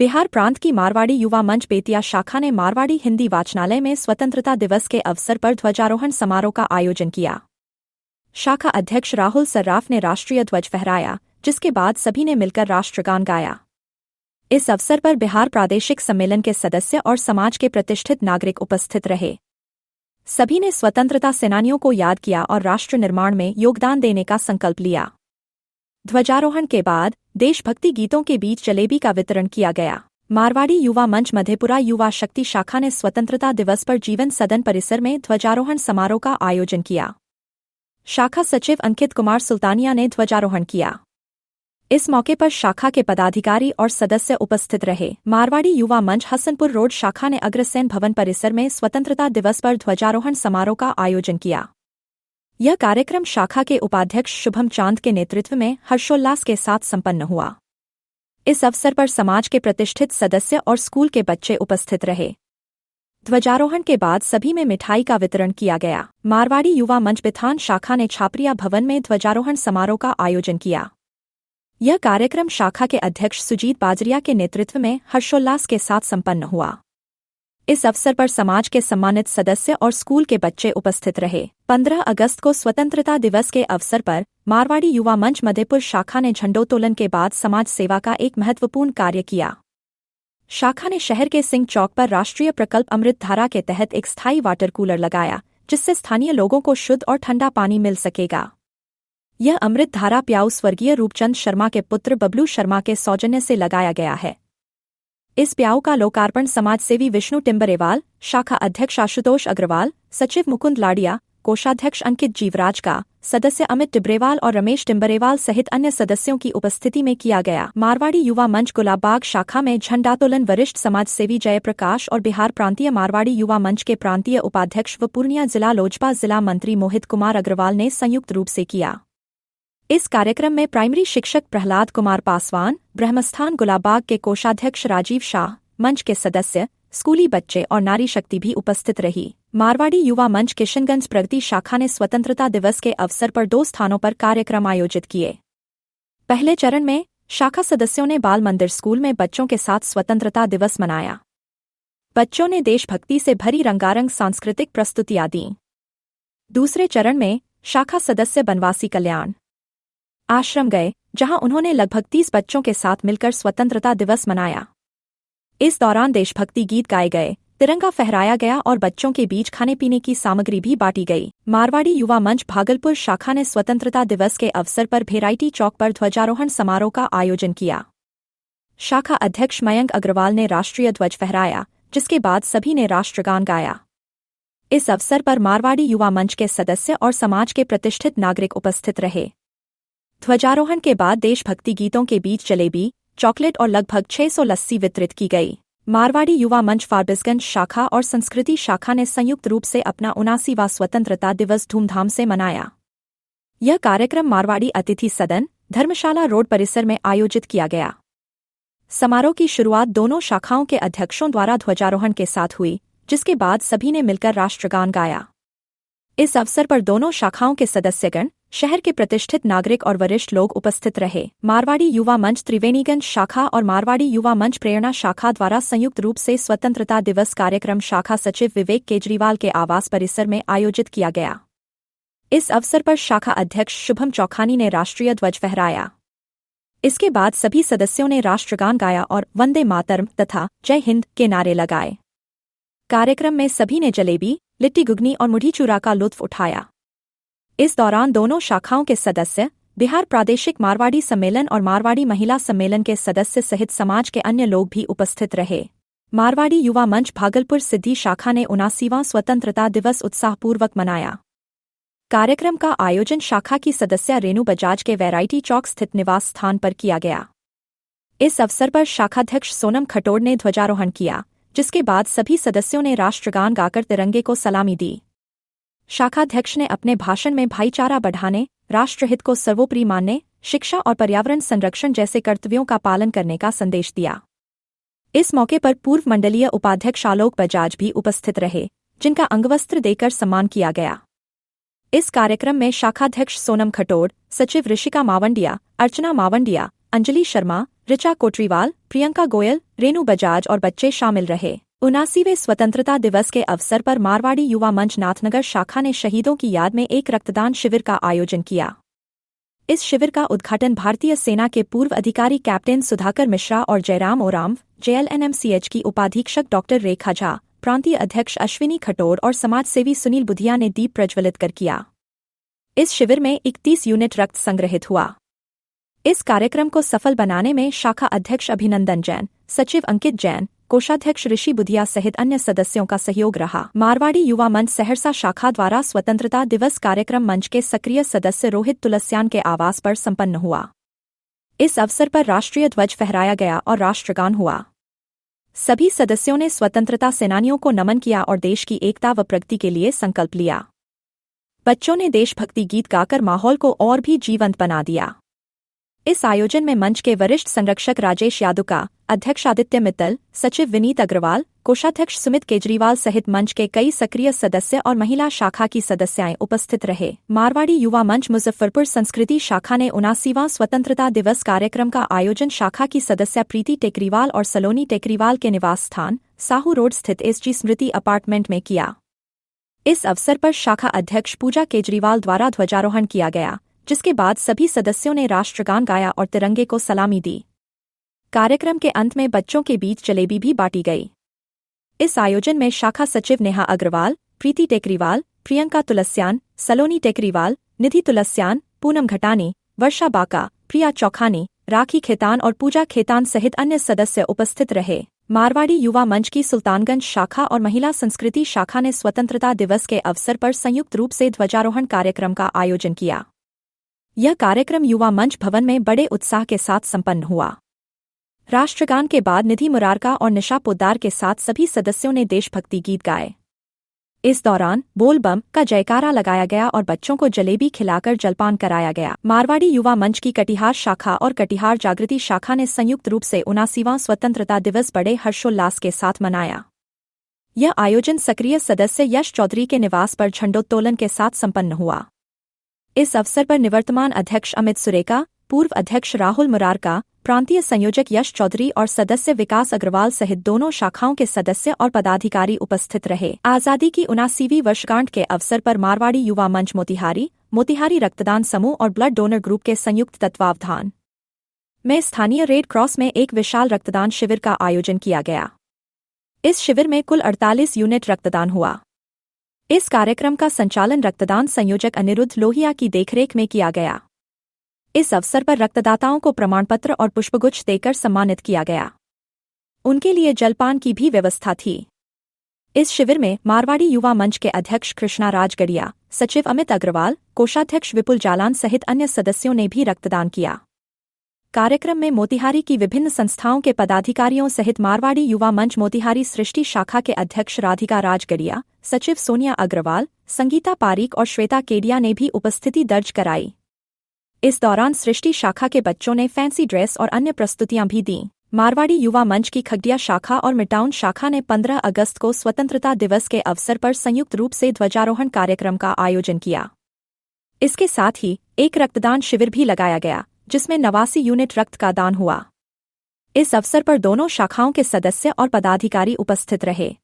बिहार प्रांत की मारवाड़ी युवा मंच बेतिया शाखा ने मारवाड़ी हिंदी वाचनालय में स्वतंत्रता दिवस के अवसर पर ध्वजारोहण समारोह का आयोजन किया। शाखा अध्यक्ष राहुल सर्राफ ने राष्ट्रीय ध्वज फहराया, जिसके बाद सभी ने मिलकर राष्ट्रगान गाया। इस अवसर पर बिहार प्रादेशिक सम्मेलन के सदस्य और समाज के प्रतिष्ठित नागरिक उपस्थित रहे। सभी ने स्वतंत्रता सेनानियों को याद किया और राष्ट्र निर्माण में योगदान देने का संकल्प लिया। ध्वजारोहण के बाद देशभक्ति गीतों के बीच जलेबी का वितरण किया गया। मारवाड़ी युवा मंच मधेपुरा युवा शक्ति शाखा ने स्वतंत्रता दिवस पर जीवन सदन परिसर में ध्वजारोहण समारोह का आयोजन किया। शाखा सचिव अंकित कुमार सुल्तानिया ने ध्वजारोहण किया। इस मौके पर शाखा के पदाधिकारी और सदस्य उपस्थित रहे। मारवाड़ी युवा मंच हसनपुर रोड शाखा ने अग्रसेन भवन परिसर में स्वतंत्रता दिवस पर ध्वजारोहण समारोह का आयोजन किया। यह कार्यक्रम शाखा के उपाध्यक्ष शुभम चांद के नेतृत्व में हर्षोल्लास के साथ संपन्न हुआ। इस अवसर पर समाज के प्रतिष्ठित सदस्य और स्कूल के बच्चे उपस्थित रहे। ध्वजारोहण के बाद सभी में मिठाई का वितरण किया गया। मारवाड़ी युवा मंच बिथान शाखा ने छापरिया भवन में ध्वजारोहण समारोह का आयोजन किया। यह कार्यक्रम शाखा के अध्यक्ष सुजीत बाजरिया के नेतृत्व में हर्षोल्लास के साथ संपन्न हुआ। इस अवसर पर समाज के सम्मानित सदस्य और स्कूल के बच्चे उपस्थित रहे। 15 अगस्त को स्वतंत्रता दिवस के अवसर पर मारवाड़ी युवा मंच मधेपुर शाखा ने झंडोत्तोलन के बाद समाज सेवा का एक महत्वपूर्ण कार्य किया। शाखा ने शहर के सिंह चौक पर राष्ट्रीय प्रकल्प अमृत धारा के तहत एक स्थायी वाटर कूलर लगाया, जिससे स्थानीय लोगों को शुद्ध और ठंडा पानी मिल सकेगा। यह अमृत धारा प्याऊ स्वर्गीय रूपचंद शर्मा के पुत्र बबलू शर्मा के सौजन्य से लगाया गया है। इस प्याऊ का लोकार्पण समाजसेवी विष्णु टिम्बरेवाल, शाखा अध्यक्ष आशुतोष अग्रवाल, सचिव मुकुंद लाडिया, कोषाध्यक्ष अंकित जीवराज का, सदस्य अमित टिब्रेवाल और रमेश टिम्बरेवाल सहित अन्य सदस्यों की उपस्थिति में किया गया। मारवाड़ी युवा मंच गुलाबबाग शाखा में झंडोत्तोलन वरिष्ठ समाजसेवी जयप्रकाश और बिहार प्रांतीय मारवाड़ी युवा मंच के प्रांतीय उपाध्यक्ष व पूर्णिया जिला लोजपा जिला मंत्री मोहित कुमार अग्रवाल ने संयुक्त रूप से किया। इस कार्यक्रम में प्राइमरी शिक्षक प्रहलाद कुमार पासवान, ब्रह्मस्थान गुलाबबाग के कोषाध्यक्ष राजीव शाह, मंच के सदस्य, स्कूली बच्चे और नारी शक्ति भी उपस्थित रही। मारवाड़ी युवा मंच किशनगंज प्रगति शाखा ने स्वतंत्रता दिवस के अवसर पर 2 स्थानों पर कार्यक्रम आयोजित किए। पहले चरण में शाखा सदस्यों ने बाल मंदिर स्कूल में बच्चों के साथ स्वतंत्रता दिवस मनाया। बच्चों ने देशभक्ति से भरी रंगारंग सांस्कृतिक प्रस्तुतियां दीं। दूसरे चरण में शाखा सदस्य बनवासी कल्याण आश्रम गए, जहां उन्होंने लगभग 30 बच्चों के साथ मिलकर स्वतंत्रता दिवस मनाया। इस दौरान देशभक्ति गीत गाए गए, तिरंगा फहराया गया और बच्चों के बीच खाने पीने की सामग्री भी बांटी गई। मारवाड़ी युवा मंच भागलपुर शाखा ने स्वतंत्रता दिवस के अवसर पर भेराइटी चौक पर ध्वजारोहण समारोह का आयोजन किया। शाखा अध्यक्ष मयंक अग्रवाल ने राष्ट्रीय ध्वज फहराया, जिसके बाद सभी ने राष्ट्रगान गाया। इस अवसर पर मारवाड़ी युवा मंच के सदस्य और समाज के प्रतिष्ठित नागरिक उपस्थित रहे। ध्वजारोहण के बाद देशभक्ति गीतों के बीच जलेबी, चॉकलेट और लगभग 600 लस्सी वितरित की गई। मारवाड़ी युवा मंच फारबिसगंज शाखा और संस्कृति शाखा ने संयुक्त रूप से अपना 79वां स्वतंत्रता दिवस धूमधाम से मनाया। यह कार्यक्रम मारवाड़ी अतिथि सदन, धर्मशाला रोड परिसर में आयोजित किया गया। समारोह की शुरुआत दोनों शाखाओं के अध्यक्षों द्वारा ध्वजारोहण के साथ हुई, जिसके बाद सभी ने मिलकर राष्ट्रगान गाया। इस अवसर पर दोनों शाखाओं के सदस्यगण, शहर के प्रतिष्ठित नागरिक और वरिष्ठ लोग उपस्थित रहे। मारवाड़ी युवा मंच त्रिवेणीगंज शाखा और मारवाड़ी युवा मंच प्रेरणा शाखा द्वारा संयुक्त रूप से स्वतंत्रता दिवस कार्यक्रम शाखा सचिव विवेक केजरीवाल के आवास परिसर में आयोजित किया गया। इस अवसर पर शाखा अध्यक्ष शुभम चौखानी ने राष्ट्रीय ध्वज फहराया। इसके बाद सभी सदस्यों ने राष्ट्रगान गाया और वंदे मातरम तथा जय हिंद के नारे लगाए। कार्यक्रम में सभी ने जलेबी, लिट्टी गुगनी और मुढ़ी चूरा का लुत्फ उठाया। इस दौरान दोनों शाखाओं के सदस्य, बिहार प्रादेशिक मारवाड़ी सम्मेलन और मारवाड़ी महिला सम्मेलन के सदस्य सहित समाज के अन्य लोग भी उपस्थित रहे। मारवाड़ी युवा मंच भागलपुर सिद्धि शाखा ने 79वां स्वतंत्रता दिवस उत्साहपूर्वक मनाया। कार्यक्रम का आयोजन शाखा की सदस्य रेणु बजाज के वैरायटी चौक स्थित निवास स्थान पर किया गया। इस अवसर पर शाखाध्यक्ष सोनम खटोड़ ने ध्वजारोहण किया, जिसके बाद सभी सदस्यों ने राष्ट्रगान गाकर तिरंगे को सलामी दी। शाखाध्यक्ष ने अपने भाषण में भाईचारा बढ़ाने, राष्ट्रहित को सर्वोपरि मानने, शिक्षा और पर्यावरण संरक्षण जैसे कर्तव्यों का पालन करने का संदेश दिया। इस मौके पर पूर्व मंडलीय उपाध्यक्ष आलोक बजाज भी उपस्थित रहे, जिनका अंगवस्त्र देकर सम्मान किया गया। इस कार्यक्रम में शाखाध्यक्ष सोनम खटोड़, सचिव ऋषिका मावंडिया, अर्चना मावंडिया, अंजलि शर्मा, ऋचा कोटरीवाल, प्रियंका गोयल, रेणु बजाज और बच्चे शामिल रहे। 79वें स्वतंत्रता दिवस के अवसर पर मारवाड़ी युवा मंच नाथनगर शाखा ने शहीदों की याद में एक रक्तदान शिविर का आयोजन किया। इस शिविर का उद्घाटन भारतीय सेना के पूर्व अधिकारी कैप्टन सुधाकर मिश्रा और जयराम ओराम, JLNMCH की उपाधीक्षक डॉक्टर रेखा झा, प्रांतीय अध्यक्ष अश्विनी खटोर और समाजसेवी सुनील बुधिया ने दीप प्रज्वलित कर किया। इस शिविर में 31 यूनिट रक्त संग्रहित हुआ। इस कार्यक्रम को सफल बनाने में शाखा अध्यक्ष अभिनंदन जैन, सचिव अंकित जैन, कोषाध्यक्ष ऋषि बुधिया सहित अन्य सदस्यों का सहयोग रहा। मारवाड़ी युवा मंच सहरसा शाखा द्वारा स्वतंत्रता दिवस कार्यक्रम मंच के सक्रिय सदस्य रोहित तुलस्यान के आवास पर संपन्न हुआ। इस अवसर पर राष्ट्रीय ध्वज फहराया गया और राष्ट्रगान हुआ। सभी सदस्यों ने स्वतंत्रता सेनानियों को नमन किया और देश की एकता व प्रगति के लिए संकल्प लिया। बच्चों ने देशभक्ति गीत गाकर माहौल को और भी जीवंत बना दिया। इस आयोजन में मंच के वरिष्ठ संरक्षक राजेश यादुका, अध्यक्ष आदित्य मित्तल, सचिव विनीत अग्रवाल, कोषाध्यक्ष सुमित केजरीवाल सहित मंच के कई सक्रिय सदस्य और महिला शाखा की सदस्याएं उपस्थित रहे। मारवाड़ी युवा मंच मुजफ्फरपुर संस्कृति शाखा ने 79वां स्वतंत्रता दिवस कार्यक्रम का आयोजन शाखा की सदस्य प्रीति टेकरीवाल और सलोनी टेकरीवाल के निवास स्थान साहू रोड स्थित SG स्मृति अपार्टमेंट में किया। इस अवसर पर शाखा अध्यक्ष पूजा केजरीवाल द्वारा ध्वजारोहण किया गया, जिसके बाद सभी सदस्यों ने राष्ट्रगान गाया और तिरंगे को सलामी दी। कार्यक्रम के अंत में बच्चों के बीच जलेबी भी बांटी गई। इस आयोजन में शाखा सचिव नेहा अग्रवाल, प्रीति टेकरीवाल, प्रियंका तुलस्यान, सलोनी टेकरीवाल, निधि तुलस्यान, पूनम घटानी, वर्षा बाका, प्रिया चौखानी, राखी खेतान और पूजा खेतान सहित अन्य सदस्य उपस्थित रहे। मारवाड़ी युवा मंच की सुल्तानगंज शाखा और महिला संस्कृति शाखा ने स्वतंत्रता दिवस के अवसर पर संयुक्त रूप से ध्वजारोहण कार्यक्रम का आयोजन किया। यह कार्यक्रम युवा मंच भवन में बड़े उत्साह के साथ संपन्न हुआ। राष्ट्रगान के बाद निधि मुरारका और निशा पोद्दार के साथ सभी सदस्यों ने देशभक्ति गीत गाए। इस दौरान बोल बम का जयकारा लगाया गया और बच्चों को जलेबी खिलाकर जलपान कराया गया। मारवाड़ी युवा मंच की कटिहार शाखा और कटिहार जागृति शाखा ने संयुक्त रूप से 79वां स्वतंत्रता दिवस बड़े हर्षोल्लास के साथ मनाया। यह आयोजन सक्रिय सदस्य यश चौधरी के निवास पर झंडोत्तोलन के साथ संपन्न हुआ। इस अवसर पर निवर्तमान अध्यक्ष अमित सुरेका, पूर्व अध्यक्ष राहुल मुरारका, प्रांतीय संयोजक यश चौधरी और सदस्य विकास अग्रवाल सहित दोनों शाखाओं के सदस्य और पदाधिकारी उपस्थित रहे। आज़ादी की 79वीं वर्षगांठ के अवसर पर मारवाड़ी युवा मंच मोतिहारी रक्तदान समूह और ब्लड डोनर ग्रुप के संयुक्त तत्वावधान में स्थानीय रेड क्रॉस में एक विशाल रक्तदान शिविर का आयोजन किया गया। इस शिविर में कुल 48 यूनिट रक्तदान हुआ। इस कार्यक्रम का संचालन रक्तदान संयोजक अनिरुद्ध लोहिया की देखरेख में किया गया। इस अवसर पर रक्तदाताओं को प्रमाणपत्र और पुष्पगुच्छ देकर सम्मानित किया गया। उनके लिए जलपान की भी व्यवस्था थी। इस शिविर में मारवाड़ी युवा मंच के अध्यक्ष कृष्णा राज गड़िया, सचिव अमित अग्रवाल, कोषाध्यक्ष विपुल जालान सहित अन्य सदस्यों ने भी रक्तदान किया। कार्यक्रम में मोतिहारी की विभिन्न संस्थाओं के पदाधिकारियों सहित मारवाड़ी युवा मंच मोतिहारी सृष्टि शाखा के अध्यक्ष राधिका राज गड़िया, सचिव सोनिया अग्रवाल, संगीता पारीक और श्वेता केडिया ने भी उपस्थिति दर्ज कराई। इस दौरान सृष्टि शाखा के बच्चों ने फैंसी ड्रेस और अन्य प्रस्तुतियां भी दीं। मारवाड़ी युवा मंच की खगड़िया शाखा और मिडटाउन शाखा ने 15 अगस्त को स्वतंत्रता दिवस के अवसर पर संयुक्त रूप से ध्वजारोहण कार्यक्रम का आयोजन किया। इसके साथ ही एक रक्तदान शिविर भी लगाया गया, जिसमें 89 यूनिट रक्त का दान हुआ। इस अवसर पर दोनों शाखाओं के सदस्य और पदाधिकारी उपस्थित रहे।